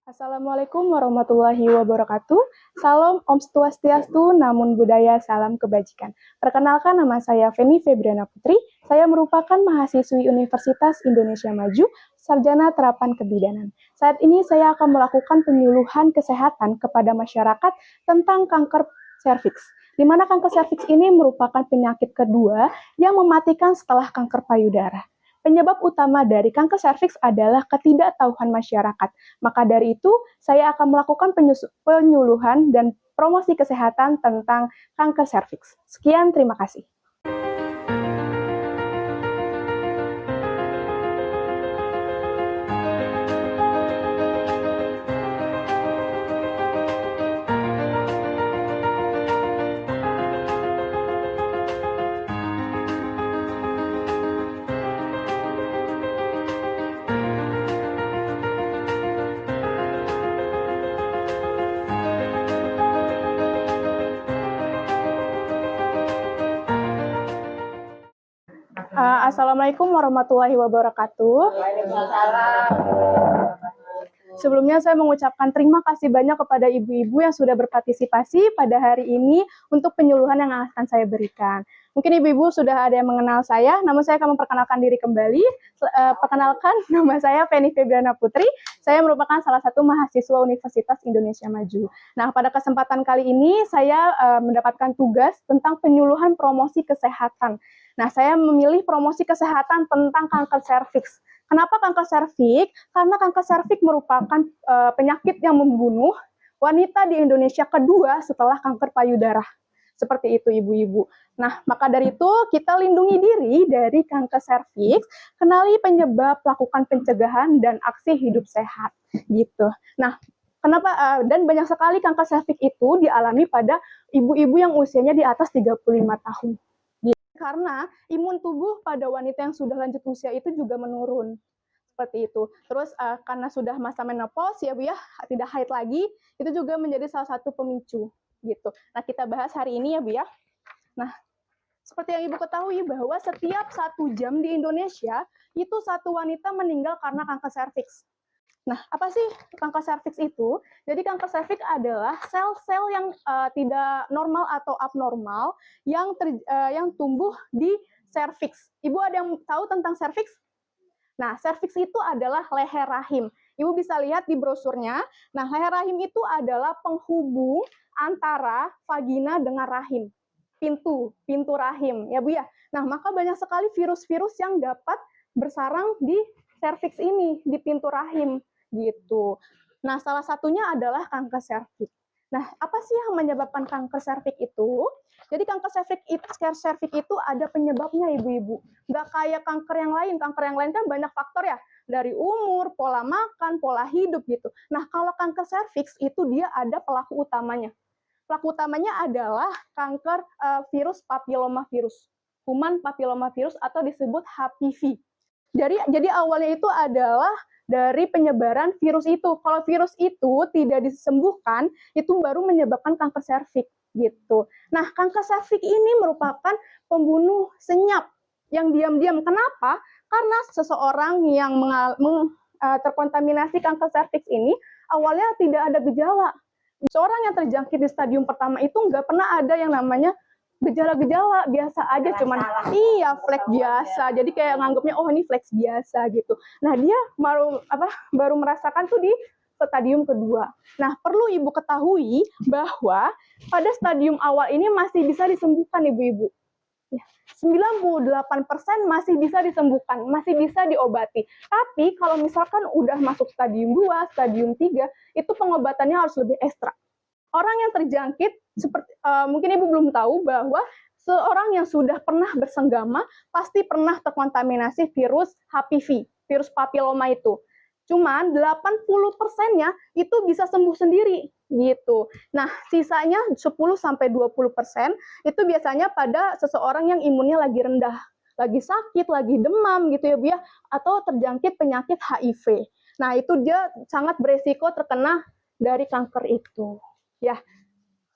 Assalamualaikum warahmatullahi wabarakatuh. Salam Om Swastiastu, Namun Budaya, Salam Kebajikan. Perkenalkan, nama saya Feni Febriana Putri. Saya merupakan mahasiswi Universitas Indonesia Maju, Sarjana Terapan Kebidanan. Saat ini saya akan melakukan penyuluhan kesehatan kepada masyarakat tentang kanker serviks. Di mana kanker serviks ini merupakan penyakit kedua yang mematikan setelah kanker payudara. Penyebab utama dari kanker serviks adalah ketidaktahuan masyarakat. Maka dari itu, saya akan melakukan penyuluhan dan promosi kesehatan tentang kanker serviks. Sekian, terima kasih. Assalamualaikum warahmatullahi wabarakatuh. Sebelumnya saya mengucapkan terima kasih banyak kepada ibu-ibu yang sudah berpartisipasi pada hari ini untuk penyuluhan yang akan saya berikan. Mungkin ibu-ibu sudah ada yang mengenal saya, namun saya akan memperkenalkan diri kembali. Perkenalkan, nama saya Feni Febriana Putri. Saya merupakan salah satu mahasiswa Universitas Indonesia Maju. Nah, pada kesempatan kali ini saya mendapatkan tugas tentang penyuluhan promosi kesehatan. Nah, saya memilih promosi kesehatan tentang kanker serviks. Kenapa kanker serviks? Karena kanker serviks merupakan penyakit yang membunuh wanita di Indonesia kedua setelah kanker payudara. Seperti itu, ibu-ibu. Nah, maka dari itu kita lindungi diri dari kanker serviks, kenali penyebab, lakukan pencegahan dan aksi hidup sehat. Gitu. Nah, kenapa dan banyak sekali kanker serviks itu dialami pada ibu-ibu yang usianya di atas 35 tahun. Karena imun tubuh pada wanita yang sudah lanjut usia itu juga menurun. Seperti itu. Terus karena sudah masa menopause ya Bu ya, tidak haid lagi, itu juga menjadi salah satu pemicu gitu. Nah, kita bahas hari ini ya Bu ya. Nah, seperti yang Ibu ketahui bahwa setiap 1 jam di Indonesia itu 1 wanita meninggal karena kanker serviks. Nah, apa sih kanker serviks itu? Jadi kanker serviks adalah sel-sel yang tidak normal atau abnormal yang tumbuh di serviks. Ibu ada yang tahu tentang serviks? Nah, serviks itu adalah leher rahim. Ibu bisa lihat di brosurnya. Nah, leher rahim itu adalah penghubung antara vagina dengan rahim. Pintu rahim, ya Bu ya. Nah, maka banyak sekali virus-virus yang dapat bersarang di serviks ini, di pintu rahim. Gitu. Nah, salah satunya adalah kanker serviks. Nah, apa sih yang menyebabkan kanker serviks itu? Jadi kanker serviks itu ada penyebabnya, ibu-ibu. Nggak kayak kanker yang lain. Kanker yang lain kan banyak faktor ya, dari umur, pola makan, pola hidup gitu. Nah, kalau kanker serviks itu dia ada pelaku utamanya. Pelaku utamanya adalah kanker virus papilomavirus, human papillomavirus atau disebut HPV. Jadi awalnya itu adalah dari penyebaran virus itu. Kalau virus itu tidak disembuhkan, itu baru menyebabkan kanker serviks gitu. Nah, kanker serviks ini merupakan pembunuh senyap yang diam-diam. Kenapa? Karena seseorang yang terkontaminasi kanker serviks ini awalnya tidak ada gejala. Seorang yang terjangkit di stadium pertama itu nggak pernah ada yang namanya gejala-gejala, biasa aja, cuman iya flek biasa. Jadi kayak nganggapnya oh ini flek biasa gitu. Nah, dia baru merasakan tuh di stadium kedua. Nah, perlu Ibu ketahui bahwa pada stadium awal ini masih bisa disembuhkan, ibu-ibu. 98% masih bisa disembuhkan, masih bisa diobati. Tapi kalau misalkan udah masuk stadium 2, stadium 3, itu pengobatannya harus lebih ekstra. Orang yang terjangkit, mungkin Ibu belum tahu bahwa seorang yang sudah pernah bersenggama pasti pernah terkontaminasi virus HPV, virus papiloma itu. Cuman 80%-nya itu bisa sembuh sendiri gitu. Nah, sisanya 10-20% itu biasanya pada seseorang yang imunnya lagi rendah, lagi sakit, lagi demam gitu ya Bu ya, atau terjangkit penyakit HIV. Nah, itu dia sangat beresiko terkena dari kanker itu. Ya,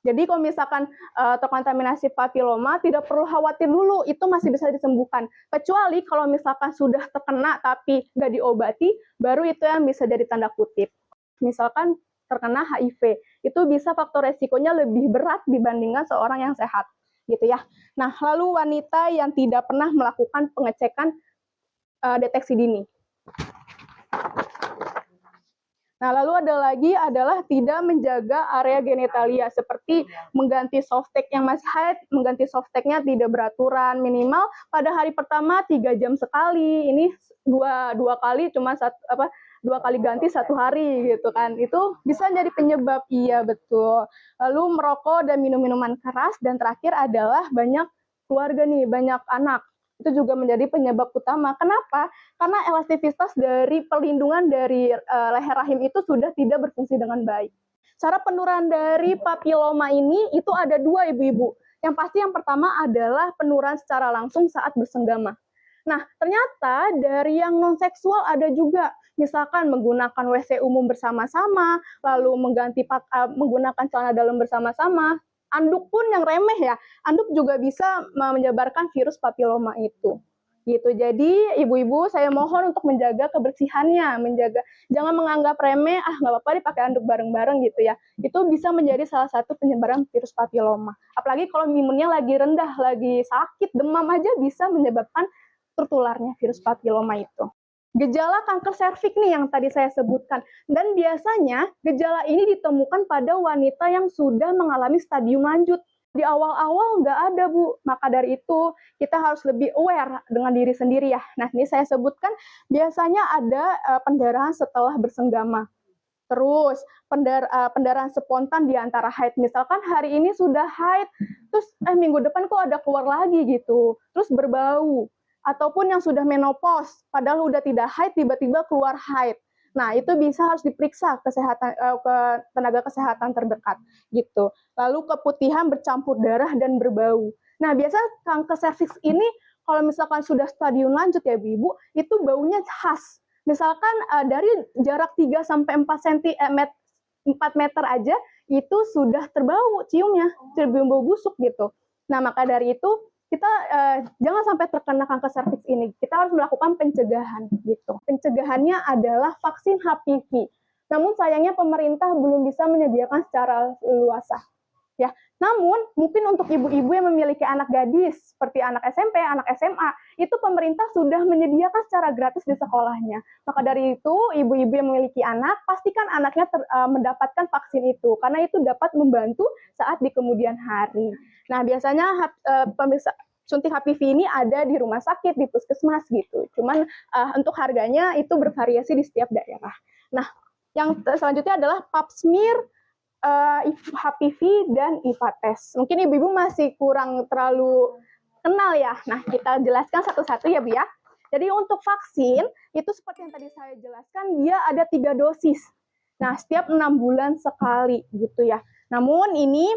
jadi kalau misalkan terkontaminasi papiloma, tidak perlu khawatir dulu, itu masih bisa disembuhkan. Kecuali kalau misalkan sudah terkena tapi nggak diobati, baru itu yang bisa jadi tanda kutip. misalkan terkena HIV, itu bisa faktor resikonya lebih berat dibandingkan seorang yang sehat, gitu ya. Nah, lalu wanita yang tidak pernah melakukan pengecekan deteksi dini. Nah, lalu ada lagi adalah tidak menjaga area genitalia, seperti mengganti softtek yang masih haid, mengganti softteknya tidak beraturan, minimal pada hari pertama 3 jam sekali. Ini dua kali cuma dua kali ganti 1 hari gitu kan. Itu bisa jadi penyebab, iya betul. Lalu merokok dan minum minuman keras, dan terakhir adalah banyak keluarga nih, banyak anak. Itu juga menjadi penyebab utama. Kenapa? Karena elastisitas dari perlindungan dari leher rahim itu sudah tidak berfungsi dengan baik. Cara penurunan dari papiloma ini itu ada 2, ibu-ibu. Yang pasti yang pertama adalah penurunan secara langsung saat bersenggama. Nah, ternyata dari yang non-seksual ada juga. Misalkan menggunakan WC umum bersama-sama, lalu menggunakan celana dalam bersama-sama. Anduk pun yang remeh ya, anduk juga bisa menyebarkan virus papiloma itu. Gitu. Jadi ibu-ibu saya mohon untuk menjaga kebersihannya, jangan menganggap remeh, nggak apa-apa dipakai anduk bareng-bareng gitu ya. Itu bisa menjadi salah satu penyebaran virus papiloma. Apalagi kalau imunnya lagi rendah, lagi sakit, demam aja bisa menyebabkan tertularnya virus papiloma itu. Gejala kanker serviks nih yang tadi saya sebutkan, dan biasanya gejala ini ditemukan pada wanita yang sudah mengalami stadium lanjut. Di awal-awal nggak ada, Bu. Maka dari itu kita harus lebih aware dengan diri sendiri ya. Nah, ini saya sebutkan biasanya ada pendarahan setelah bersenggama. Terus pendarahan spontan di antara haid. Misalkan hari ini sudah haid, terus minggu depan kok ada keluar lagi gitu. Terus berbau. Ataupun yang sudah menopause, padahal udah tidak haid, tiba-tiba keluar haid. Nah, itu bisa harus diperiksa ke tenaga kesehatan terdekat gitu. Lalu keputihan bercampur darah dan berbau. Nah, biasa kanker serviks ini kalau misalkan sudah stadium lanjut ya Ibu, itu baunya khas. Misalkan dari jarak 3 sampai 4 cm 4 meter aja itu sudah terbau ciumnya, cium bau busuk gitu. Nah, maka dari itu kita jangan sampai terkena kanker serviks ini. Kita harus melakukan pencegahan gitu. Pencegahannya adalah vaksin HPV. Namun sayangnya pemerintah belum bisa menyediakan secara luas. Ya, namun mungkin untuk ibu-ibu yang memiliki anak gadis seperti anak SMP, anak SMA, itu pemerintah sudah menyediakan secara gratis di sekolahnya. Maka dari itu, ibu-ibu yang memiliki anak, pastikan anaknya mendapatkan vaksin itu, karena itu dapat membantu saat di kemudian hari. Nah, biasanya suntik HPV ini ada di rumah sakit, di puskesmas gitu. Cuman untuk harganya itu bervariasi di setiap daerah. Nah, yang selanjutnya adalah pap smear, HPV dan IVA test. Mungkin ibu-ibu masih kurang terlalu kenal ya. Nah, kita jelaskan satu-satu ya Bu ya. Jadi untuk vaksin itu seperti yang tadi saya jelaskan, dia ada 3 dosis. Nah, setiap 6 bulan sekali gitu ya. Namun ini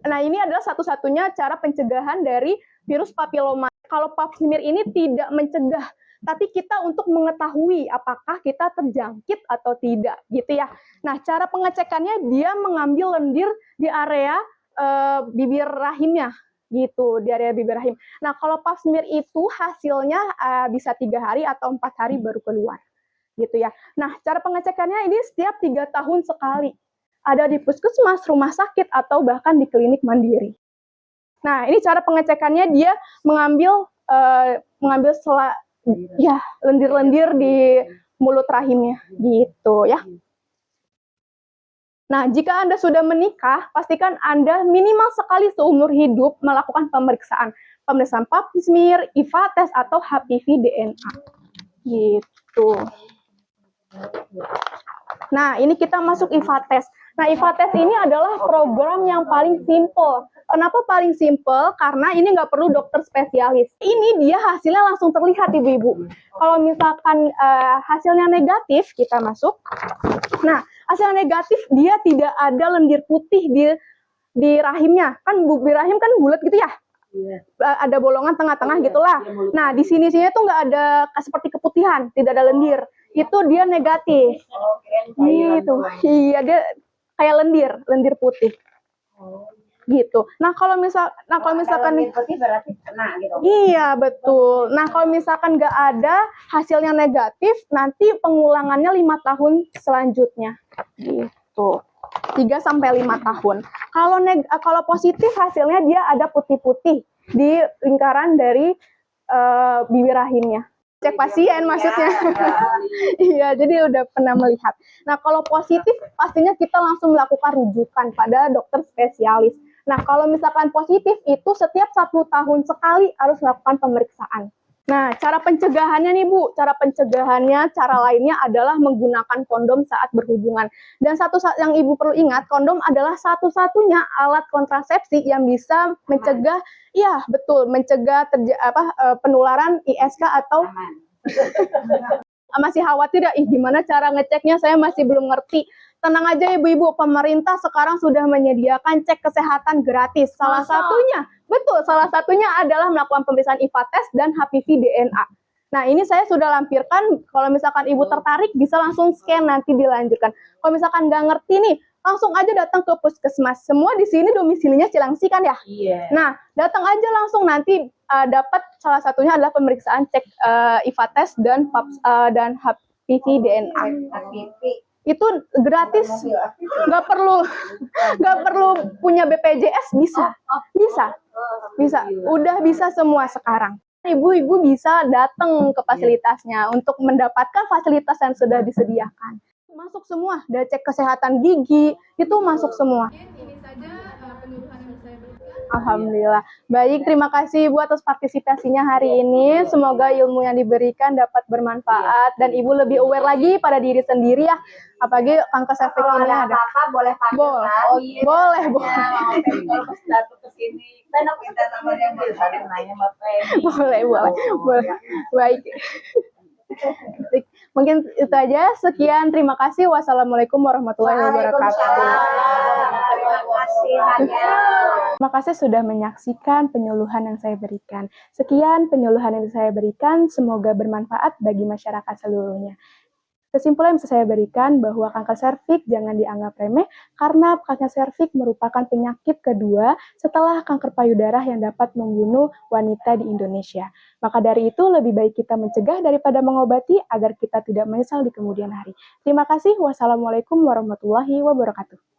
ini adalah satu-satunya cara pencegahan dari virus papiloma. Kalau pap smear ini tidak mencegah, tapi kita untuk mengetahui apakah kita terjangkit atau tidak, gitu ya. Nah, cara pengecekannya dia mengambil lendir di area bibir rahimnya, gitu, di area bibir rahim. Nah, kalau pap smear itu hasilnya bisa 3 hari atau 4 hari baru keluar, gitu ya. Nah, cara pengecekannya ini setiap 3 tahun sekali. Ada di puskesmas, rumah sakit, atau bahkan di klinik mandiri. Nah, ini cara pengecekannya, dia mengambil lendir-lendir di mulut rahimnya, gitu ya. Nah, jika Anda sudah menikah, pastikan Anda minimal sekali seumur hidup melakukan pemeriksaan pap smear, IVA test, atau HPV DNA. Gitu. Nah, ini kita masuk IVA test. Nah, IVA test ini adalah program yang paling simple. Kenapa paling simple? Karena ini nggak perlu dokter spesialis. Ini dia hasilnya langsung terlihat, ibu-ibu. Kalau misalkan hasilnya negatif, kita masuk. Nah, hasil negatif dia tidak ada lendir putih di rahimnya. Kan bibir rahim kan bulat gitu ya? Ada bolongan tengah-tengah gitulah. Nah, di sini-sini tuh nggak ada seperti keputihan, tidak ada lendir. Itu dia negatif. Gitu. Iya, dia kayak lendir putih. gitu. Kalau misalkan putih berarti kena gitu. iya betul. Nah kalau misalkan nggak ada hasilnya negatif, nanti pengulangannya 5 tahun selanjutnya, gitu. 3 sampai 5 tahun. Kalau positif hasilnya dia ada putih-putih di lingkaran dari bibir rahimnya. Cek pasien maksudnya. Iya, jadi udah pernah melihat. Nah, kalau positif pastinya kita langsung melakukan rujukan pada dokter spesialis. Nah, kalau misalkan positif itu setiap 1 tahun sekali harus melakukan pemeriksaan. Nah, cara pencegahannya nih Bu, cara lainnya adalah menggunakan kondom saat berhubungan. Dan satu yang Ibu perlu ingat, kondom adalah satu-satunya alat kontrasepsi yang bisa mencegah, iya betul, mencegah penularan ISK atau masih khawatir ya, gimana cara ngeceknya, saya masih belum ngerti. Tenang aja ibu-ibu, pemerintah sekarang sudah menyediakan cek kesehatan gratis. Salah satunya adalah melakukan pemeriksaan IVA test dan HPV DNA. Nah, ini saya sudah lampirkan, kalau misalkan ibu tertarik bisa langsung scan nanti dilanjutkan. Kalau misalkan nggak ngerti nih, langsung aja datang ke puskesmas. Semua di sini domisilinya Cilangsi kan ya? Iya. Nah, datang aja langsung nanti dapat salah satunya adalah pemeriksaan cek IVA test dan HPV DNA. Itu gratis, nggak perlu punya BPJS, bisa, udah bisa semua sekarang. Ibu-ibu bisa datang ke fasilitasnya untuk mendapatkan fasilitas yang sudah disediakan. Masuk semua, ada cek kesehatan gigi, itu masuk semua. Ini saja penyuluhan yang saya berikan. Alhamdulillah. Baik, terima kasih Ibu atas partisipasinya hari ini. Semoga ilmu yang diberikan dapat bermanfaat dan Ibu lebih aware lagi pada diri sendiri ya. Apalagi kanker serviks ini ada. Apa boleh panggil boleh. Kan? Oh, iya. Boleh. Kalau pas datang ke sini, kita namanya saling nanya Bapak. Boleh. Baik. Mungkin itu aja. Sekian, terima kasih. Wassalamualaikum warahmatullahi wabarakatuh. Terima kasih sudah menyaksikan penyuluhan yang saya berikan. Sekian penyuluhan yang saya berikan, semoga bermanfaat bagi masyarakat seluruhnya. Kesimpulan yang bisa saya berikan bahwa kanker serviks jangan dianggap remeh karena kanker serviks merupakan penyakit kedua setelah kanker payudara yang dapat membunuh wanita di Indonesia. Maka dari itu lebih baik kita mencegah daripada mengobati agar kita tidak menyesal di kemudian hari. Terima kasih. Wassalamualaikum warahmatullahi wabarakatuh.